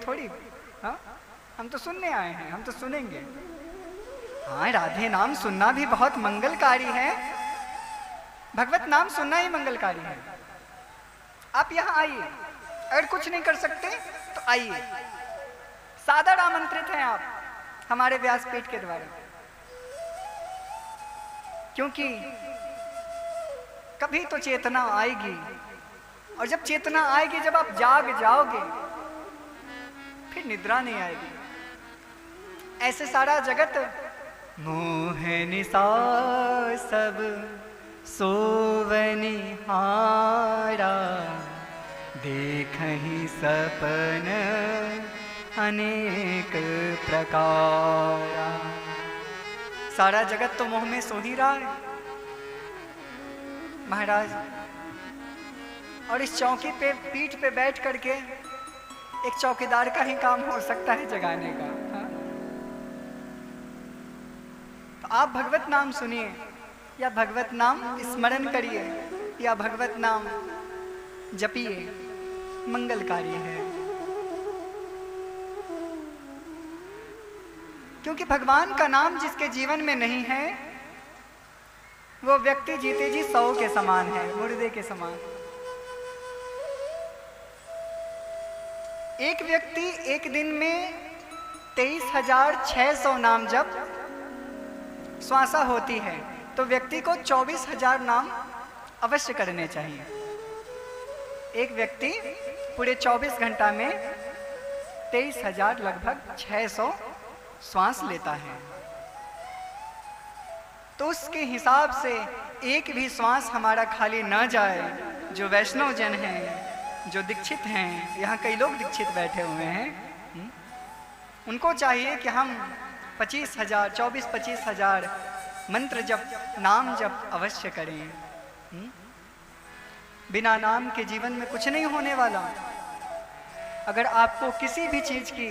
थोड़ी। हाँ, हम तो सुनने आए हैं, हम तो सुनेंगे। हाँ, राधे नाम सुनना भी बहुत मंगलकारी है। भगवत नाम सुनना ही मंगलकारी है। आप यहाँ आइए, अगर कुछ नहीं कर सकते तो आइए, सादर आमंत्रित हैं आप हमारे व्यासपीठ के द्वारा। क्योंकि कभी तो चेतना आएगी, और जब चेतना आएगी, जब आप जाग जाओगे, फिर निद्रा नहीं आएगी। ऐसे सारा जगत मोह निशा सब सोवनिहारा, देखहि सपन अनेक प्रकारा। सारा जगत तो मोह में सो ही रहा है महाराज, और इस चौकी पे पीठ पे बैठ करके एक चौकीदार का ही काम हो सकता है जगाने का। हाँ? तो आप भगवत नाम सुनिए, या भगवत नाम स्मरण करिए, या भगवत नाम जपिए, मंगलकारी है। क्योंकि भगवान का नाम जिसके जीवन में नहीं है, वो व्यक्ति जीते जी 100 के समान है, मुर्दे के समान। एक व्यक्ति एक दिन में 23,600 नाम जब श्वासा होती है, तो व्यक्ति को 24,000 नाम अवश्य करने चाहिए। एक व्यक्ति पूरे 24 घंटा में 23,000 लगभग 600 श्वास लेता है। तो उसके हिसाब से एक भी श्वास हमारा खाली न जाए। जो वैष्णव जन हैं, जो दीक्षित हैं, यहाँ कई लोग दीक्षित बैठे हुए हैं, उनको चाहिए कि हम 25,000 24-25,000 मंत्र जप, नाम जप अवश्य करें। बिना नाम के जीवन में कुछ नहीं होने वाला। अगर आपको किसी भी चीज की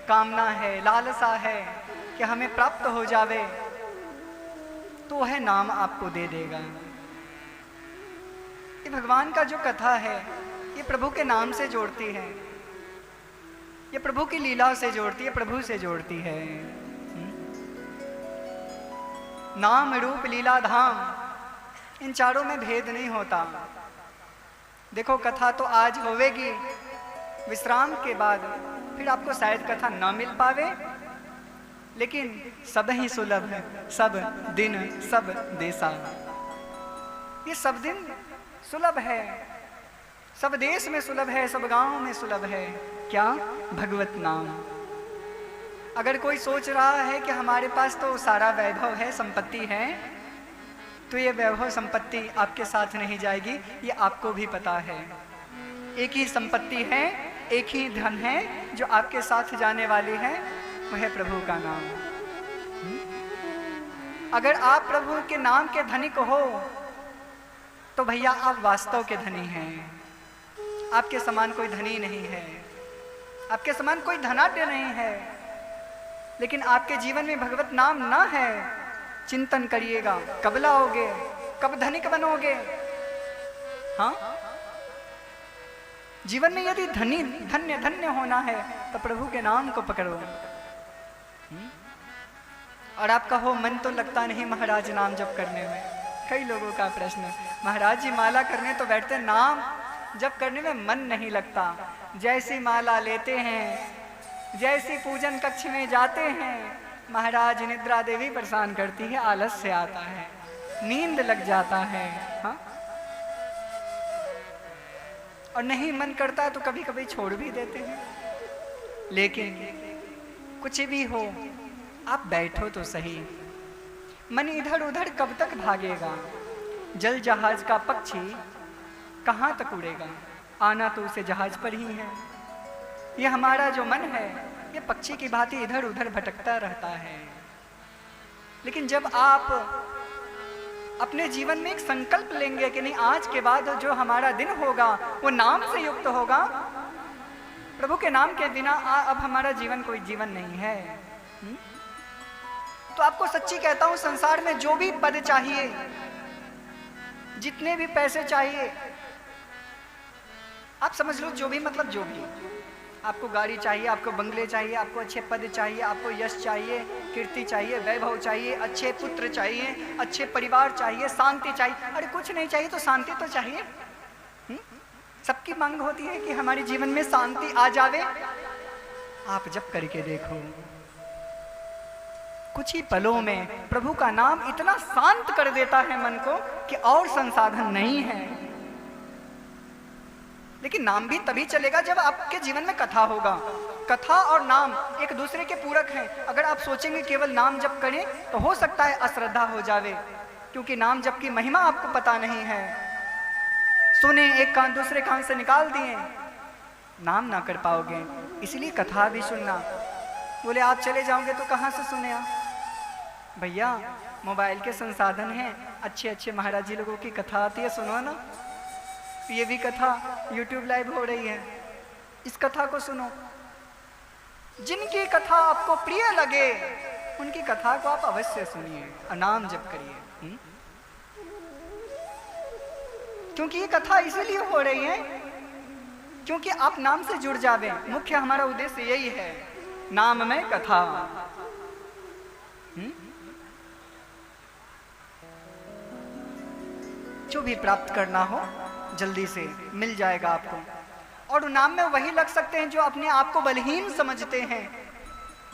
कामना है, लालसा है कि हमें प्राप्त हो जावे, तो वह नाम आपको दे देगा। ये भगवान का जो कथा है, ये प्रभु के नाम से जोड़ती है, ये प्रभु की लीला से जोड़ती है, प्रभु से जोड़ती है। नाम रूप लीला धाम, इन चारों में भेद नहीं होता। देखो, कथा तो आज होवेगी, विश्राम के बाद फिर आपको शायद कथा न मिल पावे, लेकिन सब ही सुलभ है, सब दिन सब देशा। ये सब दिन सुलभ है, सब देश में सुलभ है, सब गांव में सुलभ है। क्या? भगवत नाम। अगर कोई सोच रहा है कि हमारे पास तो सारा वैभव है, संपत्ति है, तो ये वैभव संपत्ति आपके साथ नहीं जाएगी, ये आपको भी पता है। एक ही संपत्ति है, एक ही धन है जो आपके साथ जाने वाली है, वह है प्रभु का नाम। अगर आप प्रभु के नाम के धनिक हो, तो भैया आप वास्तव के धनी हैं। आपके समान कोई धनी नहीं है, आपके समान कोई धनाढ्य नहीं है। लेकिन आपके जीवन में भगवत नाम ना है, चिंतन करिएगा, कब लाओगे, कब धनिक बनोगे? हाँ, जीवन में यदि धन्य धन्य होना है तो प्रभु के नाम को पकड़ो। और आप कहो मन तो लगता नहीं महाराज नाम जप करने में। कई लोगों का प्रश्न, महाराज जी माला करने तो बैठते, नाम जप करने में मन नहीं लगता। जैसी माला लेते हैं, जैसी पूजन कक्ष में जाते हैं, महाराज निद्रा देवी परेशान करती है, आलस्य आता है, नींद लग जाता है। हाँ, और नहीं मन करता तो कभी कभी छोड़ भी देते हैं। लेकिन कुछ भी हो, आप बैठो तो सही। मन इधर उधर कब तक भागेगा? जल जहाज का पक्षी कहाँ तक उड़ेगा? आना तो उसे जहाज पर ही है। ये हमारा जो मन है, ये पक्षी की भांति इधर उधर भटकता रहता है। लेकिन जब आप अपने जीवन में एक संकल्प लेंगे कि नहीं, आज के बाद जो हमारा दिन होगा वो नाम से युक्त होगा, प्रभु के नाम के बिना अब हमारा जीवन कोई जीवन नहीं है। तो आपको सच्ची कहता हूं, संसार में जो भी पद चाहिए, जितने भी पैसे चाहिए, आप समझ लो, जो भी मतलब जो भी, आपको गाड़ी चाहिए, आपको बंगले चाहिए, आपको अच्छे पद चाहिए, आपको यश चाहिए, कीर्ति चाहिए, वैभव चाहिए, अच्छे पुत्र चाहिए, अच्छे परिवार चाहिए, शांति चाहिए। अरे कुछ नहीं चाहिए तो शांति तो चाहिए। सबकी मांग होती है कि हमारे जीवन में शांति आ जावे। आप जप करके देखो, कुछ ही पलों में प्रभु का नाम इतना शांत कर देता है मन को कि और संसाधन नहीं है। लेकिन नाम भी तभी चलेगा जब आपके जीवन में कथा होगा। कथा और नाम एक दूसरे के पूरक हैं। अगर आप सोचेंगे केवल नाम जप करें तो हो सकता है अश्रद्धा हो जावे, क्योंकि नाम जप की महिमा आपको पता नहीं है। सुने एक कान दूसरे कान से निकाल दिए, नाम ना कर पाओगे। इसलिए कथा भी सुनना। बोले आप चले जाओगे तो कहाँ से सुने आप? भैया मोबाइल के संसाधन हैं, अच्छे अच्छे महाराज जी लोगों की कथा आती है, सुनो ना। ये भी कथा YouTube लाइव हो रही है, इस कथा को सुनो। जिनकी कथा आपको प्रिय लगे उनकी कथा को आप अवश्य सुनिए, नाम जप करिए। क्योंकि ये कथा इसीलिए हो रही है क्योंकि आप नाम से जुड़ जावे। मुख्य हमारा उद्देश्य यही है, नाम में कथा। जो भी प्राप्त करना हो जल्दी से मिल जाएगा आपको। और नाम में वही लग सकते हैं जो अपने आप को बलहीन समझते हैं,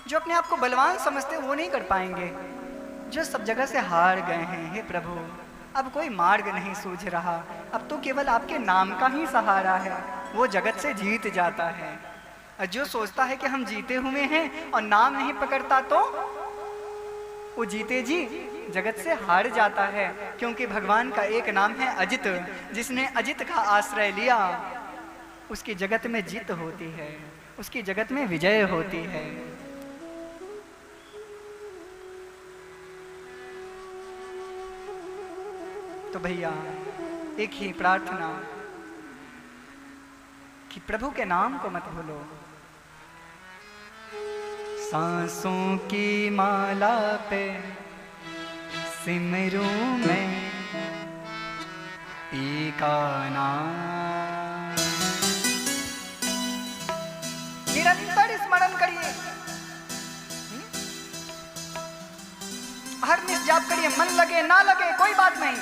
जो अपने आप को बलवान समझते हैं वो नहीं कर पाएंगे। जो सब जगह से हार गए हैं, हे प्रभु अब कोई मार्ग नहीं सूझ रहा, अब तो केवल आपके नाम का ही सहारा है, वो जगत से जीत जाता है। और जो सोचता है कि हम जीते हुए हैं और नाम नहीं पकड़ता तो वो जीते जी जगत से हार जाता है। क्योंकि भगवान का एक नाम है अजित, जिसने अजित का आश्रय लिया उसकी जगत में जीत होती है, उसकी जगत में विजय होती है। तो भैया एक ही प्रार्थना कि प्रभु के नाम को मत भूलो। सांसों की माला पे सिमरू में एका नाम, निरंतर स्मरण करिए, हर निस जाप करिए। मन लगे ना लगे कोई बात नहीं,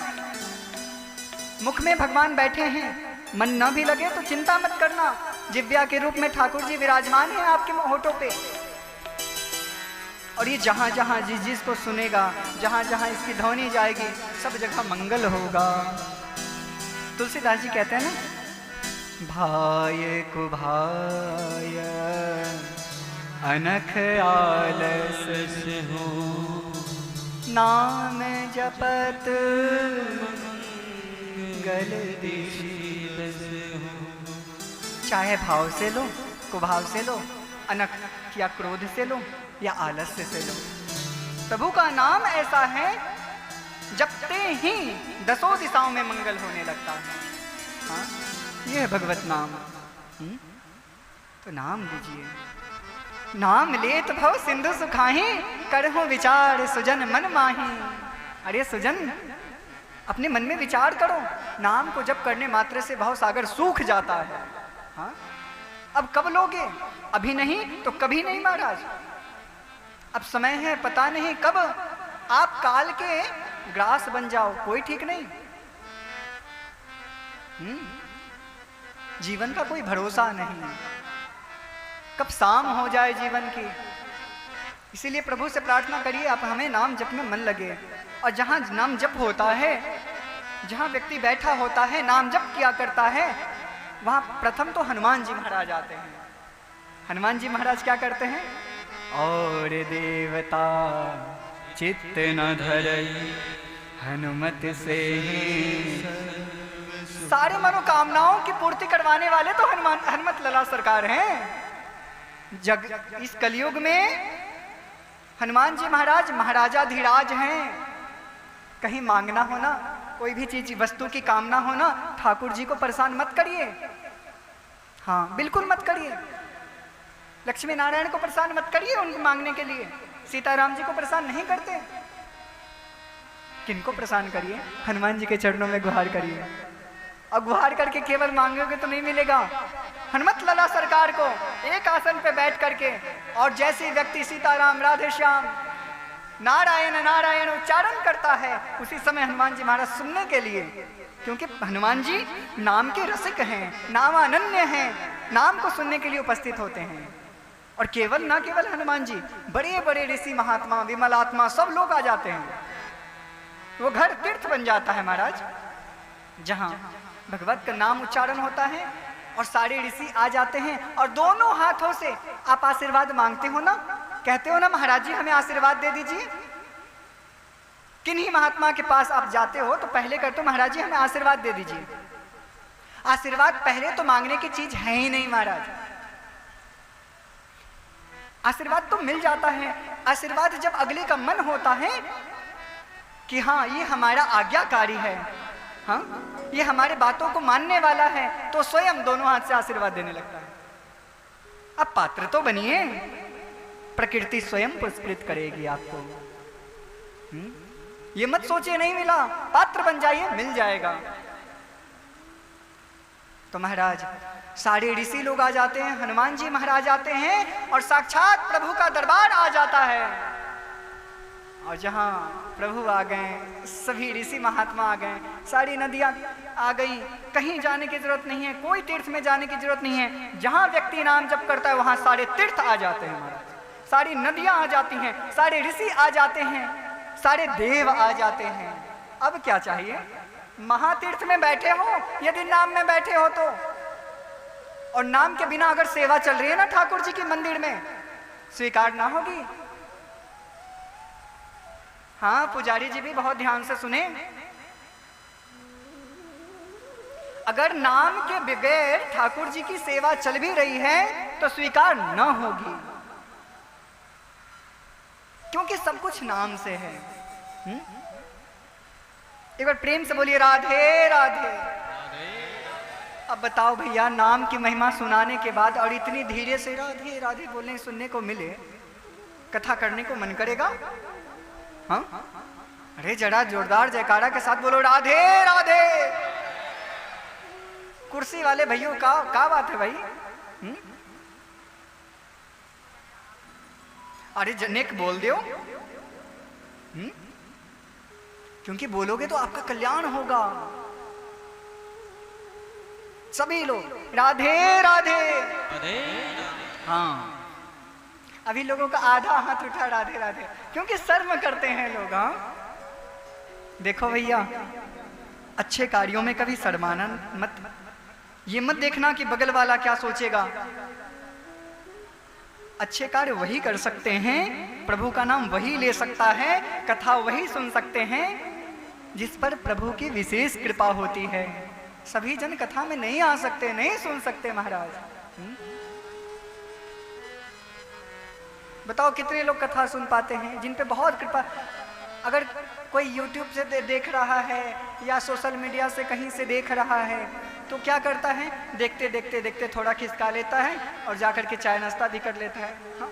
मुख में भगवान बैठे हैं, मन ना भी लगे तो चिंता मत करना। जिव्या के रूप में ठाकुर जी विराजमान हैं आपके होठों पे। और ये जहाँ जहाँ जिस जिस को सुनेगा, जहाँ जहाँ इसकी ध्वनि जाएगी, सब जगह मंगल होगा। तुलसीदास जी कहते हैं ना, भाय को भाय अनख आलस से हो, नाम जपत मंगल दिशीबस हो। चाहे भाव से लो, कुभाव से लो, अनख या क्रोध से लो या आलस्य से लो, प्रभु का नाम ऐसा है जपते ही दसों दिशाओं में मंगल होने लगता है। हाँ, ये है भगवत नाम। तो नाम लीजिए। नाम लेत भव सिंधु सुखाही, करहु विचार सुजन मन माही। अरे सुजन, अपने मन में विचार करो। नाम को जप करने मात्र से भव सागर सूख जाता है। हाँ, अब कब लोगे? अभी नहीं तो कभी नहीं महाराज। अब समय है, पता नहीं कब आप काल के ग्रास बन जाओ, कोई ठीक नहीं। जीवन का कोई भरोसा नहीं, कब शाम हो जाए जीवन की। इसीलिए प्रभु से प्रार्थना करिए, आप हमें नाम जप में मन लगे। और जहाँ नाम जप होता है, जहाँ व्यक्ति बैठा होता है, नाम जप किया करता है, वहाँ प्रथम तो हनुमान जी महाराज आते हैं। हनुमान जी महाराज क्या करते हैं? और देवता चित्त न धरई हनुमत से सारे मनोकामनाओं की पूर्ति करवाने वाले तो हनुमत लला सरकार हैं। इस कलयुग में हनुमान जी महाराज महाराजाधिराज हैं। कहीं मांगना हो ना, कोई भी चीज वस्तु की कामना हो ना, ठाकुर जी को परेशान मत करिए। हाँ, बिल्कुल मत करिए। लक्ष्मी नारायण को परेशान मत करिए उनको मांगने के लिए। सीताराम जी को परेशान नहीं करते। किनको परेशान करिए? हनुमान जी के चरणों में गुहार करिए। और गुहार करके केवल मांगोगे तो नहीं मिलेगा, हनुमत लला सरकार को एक आसन पे बैठ करके और जैसे व्यक्ति सीताराम राधे श्याम नारायण नारायण उच्चारण करता है, उसी समय हनुमान जी महाराज सुनने के लिए, क्योंकि हनुमान जी नाम के रसिक हैं, नामानन्य हैं, नाम को सुनने के लिए उपस्थित होते हैं। और केवल ना केवल हनुमान जी, बड़े बड़े ऋषि महात्मा विमल आत्मा सब लोग आ जाते हैं। वो घर तीर्थ बन जाता है महाराज, जहां भगवत का नाम उच्चारण होता है और सारे ऋषि आ जाते हैं और दोनों हाथों से आप आशीर्वाद मांगते हो ना, कहते हो ना महाराज जी हमें आशीर्वाद दे दीजिए। किन्हीं महात्मा के पास आप जाते हो तो पहले कहते हो महाराज जी हमें आशीर्वाद दे दीजिए। आशीर्वाद पहले तो मांगने की चीज है ही नहीं महाराज, आशीर्वाद तो मिल जाता है। आशीर्वाद जब अगले का मन होता है कि हाँ ये हमारा आज्ञाकारी है, हाँ ये हमारे बातों को मानने वाला है, तो स्वयं दोनों हाथ से आशीर्वाद देने लगता है। अब पात्र तो बनिए, प्रकृति स्वयं पुरस्कृत करेगी आपको। ये मत सोचिए नहीं मिला, पात्र बन जाइए, मिल जाएगा। तो महाराज सारे ऋषि लोग आ जाते हैं, हनुमान जी महाराज आते हैं और साक्षात प्रभु का दरबार आ जाता है। और जहां प्रभु आ गए, सभी ऋषि महात्मा आ गए, सारी नदियां आ गई, कहीं जाने की जरूरत नहीं है, कोई तीर्थ में जाने की जरूरत नहीं है। जहां व्यक्ति नाम जप करता है वहां सारे तीर्थ आ जाते हैं महाराज, सारी नदियां आ जाती हैं, सारे ऋषि आ जाते हैं, सारे देव आ जाते हैं। अब क्या चाहिए? महातीर्थ में बैठे हो, यदि नाम में बैठे हो तो, और नाम के बिना अगर सेवा चल रही है ना ठाकुर जी की मंदिर में, स्वीकार ना होगी। हाँ पुजारी जी भी बहुत ध्यान से सुने, अगर नाम के बगैर ठाकुर जी की सेवा चल भी रही है तो स्वीकार न होगी, क्योंकि सब कुछ नाम से है। एक बार प्रेम से बोलिए राधे राधे। अब बताओ भैया, नाम की महिमा सुनाने के बाद और इतनी धीरे से राधे राधे बोलने सुनने को मिले, कथा करने को मन करेगा? हाँ अरे जरा जोरदार जयकारा के साथ बोलो राधे राधे। कुर्सी वाले भैया का बात है भाई? अरे जनेक बोल दो, क्योंकि बोलोगे तो आपका कल्याण होगा। सभी लोग राधे राधे। हाँ अभी लोगों का आधा हाथ उठा राधे राधे, क्योंकि शर्म करते हैं लोग। हाँ देखो भैया, अच्छे कार्यों में कभी शर्माना मत, ये मत देखना कि बगल वाला क्या सोचेगा। अच्छे कार्य वही कर सकते हैं, प्रभु का नाम वही ले सकता है, कथा वही सुन सकते हैं जिस पर प्रभु की विशेष कृपा होती है। सभी जन कथा में नहीं आ सकते, नहीं सुन सकते महाराज। बताओ कितने लोग कथा सुन पाते हैं जिन पे बहुत कृपा। अगर कोई YouTube से देख रहा है या सोशल मीडिया से कहीं से देख रहा है तो क्या करता है, देखते देखते देखते थोड़ा खिसका लेता है और जाकर के चाय नाश्ता भी कर लेता है। हाँ?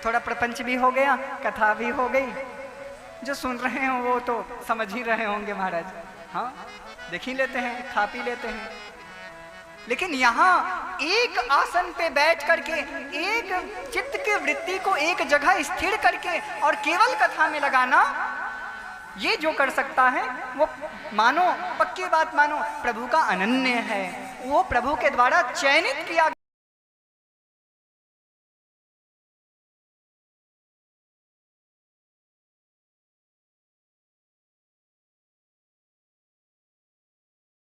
थोड़ा प्रपंच भी हो गया, कथा भी हो गई, जो सुन रहे हो वो तो समझ ही रहे होंगे महाराज। हाँ देख ही लेते हैं, खा पी लेते हैं। लेकिन यहाँ एक आसन पे बैठ करके, एक चित्त की वृत्ति को एक जगह स्थिर करके और केवल कथा में लगाना, ये जो कर सकता है वो मानो, पक्की बात मानो, प्रभु का अनन्य है। वो प्रभु के द्वारा चयनित किया